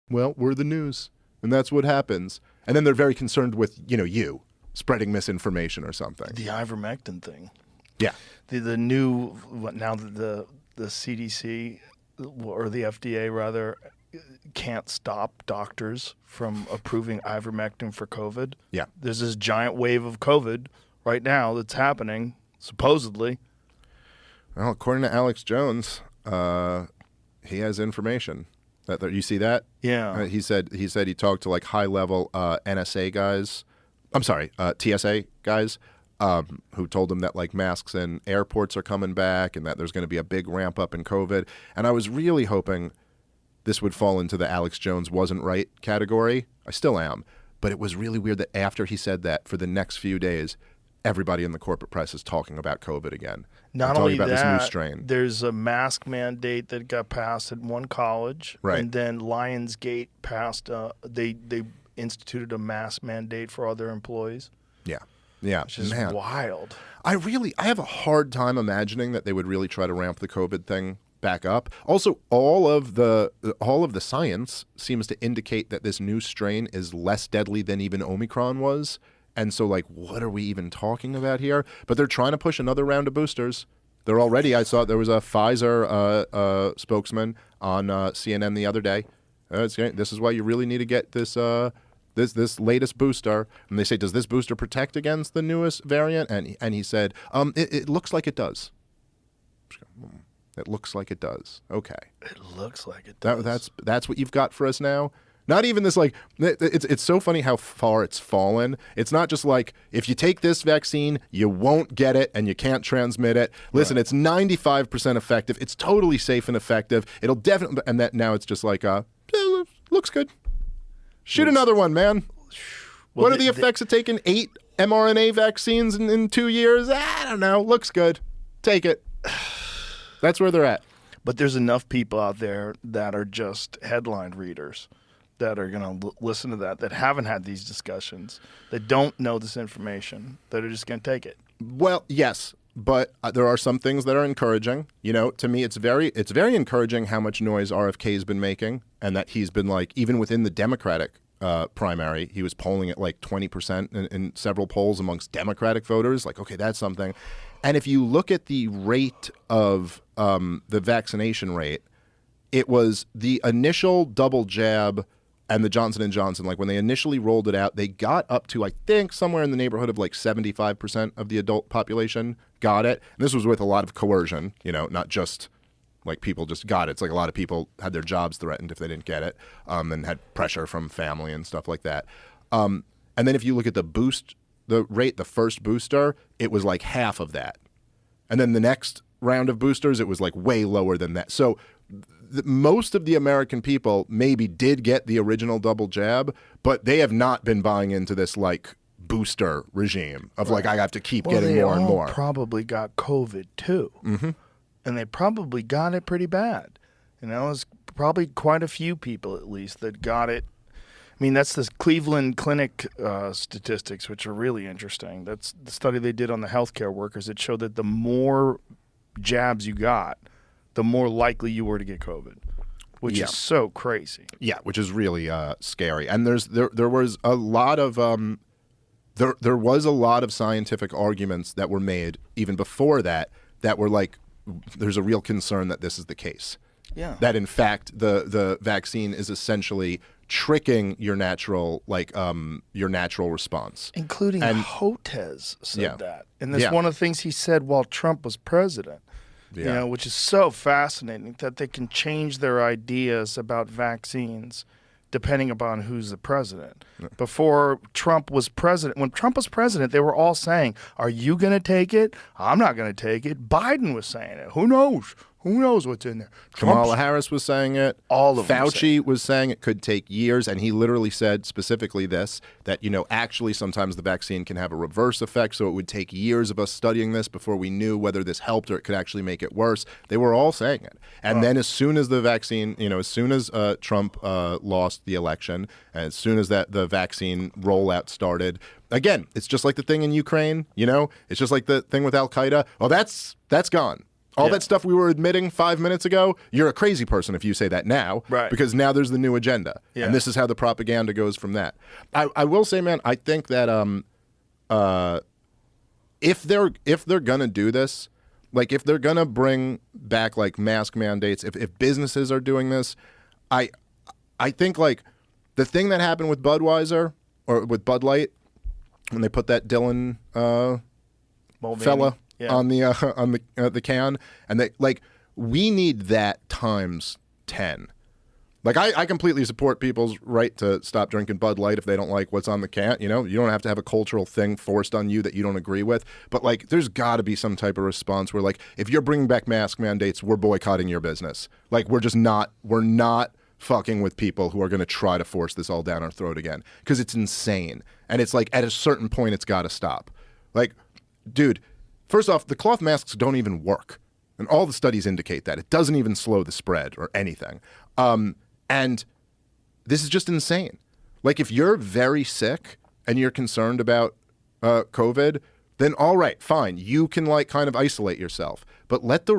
Well, we're the news, and that's what happens. And then they're very concerned with, you spreading misinformation or something. The ivermectin thing. Yeah. The new, now that the CDC, or the FDA rather, can't stop doctors from approving ivermectin for COVID. Yeah. There's this giant wave of COVID right now that's happening, supposedly. Well, according to Alex Jones, he has information. You see that? Yeah. He said he talked to like high-level NSA guys. I'm sorry, TSA guys, who told him that like masks in airports are coming back and that there's going to be a big ramp up in COVID. And I was really hoping this would fall into the Alex Jones wasn't right category. I still am. But it was really weird that after he said that, for the next few days, everybody in the corporate press is talking about COVID again. Not only about that, this new strain. There's a mask mandate that got passed at one college. Right. And then Lionsgate passed, they instituted a mask mandate for all their employees. Yeah. Yeah. Which is wild. I have a hard time imagining that they would really try to ramp the COVID thing back up. Also, all of the science seems to indicate that this new strain is less deadly than even Omicron was. And so, like, what are we even talking about here? But they're trying to push another round of boosters. They're already, I saw there was a Pfizer spokesman on CNN the other day. This is why you really need to get this this latest booster. And they say, does this booster protect against the newest variant? And he said, it looks like it does. It looks like it does. Okay. It looks like it does. That's what you've got for us now? Not even this, like, it's so funny how far it's fallen. It's not just like, if you take this vaccine, you won't get it and you can't transmit it. Listen, It's 95% effective. It's totally safe and effective. It'll definitely, and that now it's just like, looks good. Shoot another one, man. Well, what are the effects of taking 8 mRNA vaccines in 2 years? I don't know. Looks good. Take it. That's where they're at. But there's enough people out there that are just headline readers that are going to listen to that haven't had these discussions, that don't know this information, that are just going to take it. Well, yes, but there are some things that are encouraging. To me, it's very encouraging how much noise RFK's been making, and that he's been, like, even within the Democratic primary, he was polling at like 20% in several polls amongst Democratic voters. Like, okay, that's something. And if you look at the rate of the vaccination rate, it was the initial double jab and the Johnson & Johnson, like when they initially rolled it out, they got up to, I think, somewhere in the neighborhood of like 75% of the adult population got it. And this was with a lot of coercion, not just like people just got it. It's like a lot of people had their jobs threatened if they didn't get it, and had pressure from family and stuff like that. And then if you look at the first booster, it was like half of that. And then the next round of boosters, it was like way lower than that. So most of the American people maybe did get the original double jab, but they have not been buying into this like booster regime of like, I have to keep getting more and more. They probably got COVID too. Mm-hmm. And they probably got it pretty bad. It was probably quite a few people at least that got it. I mean, that's the Cleveland Clinic statistics, which are really interesting. That's the study they did on the healthcare workers. It showed that the more jabs you got, the more likely you were to get COVID, which is so crazy. Yeah, which is really scary. And there was a lot of there was a lot of scientific arguments that were made even before that were like, there's a real concern that this is the case. Yeah. That in fact the vaccine is essentially tricking your natural response. Including Hotez said that. And that's one of the things he said while Trump was president. Yeah. Which is so fascinating that they can change their ideas about vaccines depending upon who's the president. Yeah. Before Trump was president, when Trump was president, they were all saying, are you going to take it? I'm not going to take it. Biden was saying it. Who knows? Who knows what's in there? Kamala Harris was saying it. All of them. Fauci was saying it could take years, and he literally said specifically this, that, actually sometimes the vaccine can have a reverse effect, so it would take years of us studying this before we knew whether this helped or it could actually make it worse. They were all saying it. And then as soon as the vaccine, as soon as Trump lost the election, and as soon as the vaccine rollout started, again, it's just like the thing in Ukraine, it's just like the thing with Al-Qaeda. Well, that's gone. All Yeah. that stuff we were admitting 5 minutes ago, you're a crazy person if you say that now. Right. Because now there's the new agenda. Yeah. And this is how the propaganda goes from that. I will say, man, I think that if they're gonna do this, like if they're gonna bring back like mask mandates, if businesses are doing this, I think like the thing that happened with Budweiser or with Bud Light when they put that Dylan fella on the can, and they like we need that times 10. Like I completely support people's right to stop drinking Bud Light if they don't like what's on the can. You know, you don't have to have a cultural thing forced on you that you don't agree with. But like, there's got to be some type of response where like, if you're bringing back mask mandates, we're boycotting your business. Like, we're not fucking with people who are going to try to force this all down our throat again, because it's insane. And it's like at a certain point, it's got to stop. Like, dude, first off, the cloth masks don't even work. And all the studies indicate that. It doesn't even slow the spread or anything. And this is just insane. Like, if you're very sick and you're concerned about COVID, then all right, fine. You can like kind of isolate yourself, but let the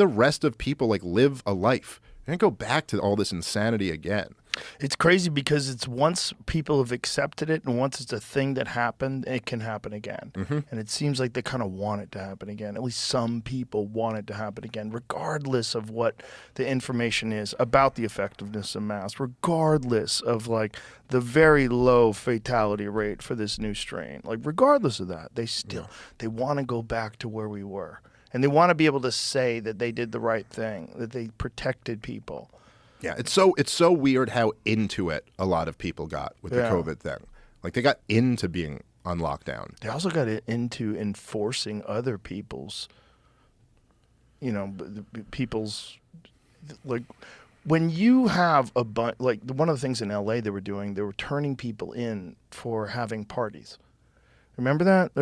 rest of people like live a life and go back to all this insanity again. It's crazy because it's once people have accepted it and once it's a thing that happened, it can happen again. Mm-hmm. And it seems like they kind of want it to happen again. At least some people want it to happen again, regardless of what the information is about the effectiveness of masks, regardless of like the very low fatality rate for this new strain. Like, regardless of that, they want to go back to where we were. And they want to be able to say that they did the right thing, that they protected people. Yeah, it's so weird how into it a lot of people got with the COVID thing. Like, they got into being on lockdown. They also got into enforcing other people's, like, when you have a bunch, like one of the things in LA they were doing, they were turning people in for having parties. Remember that?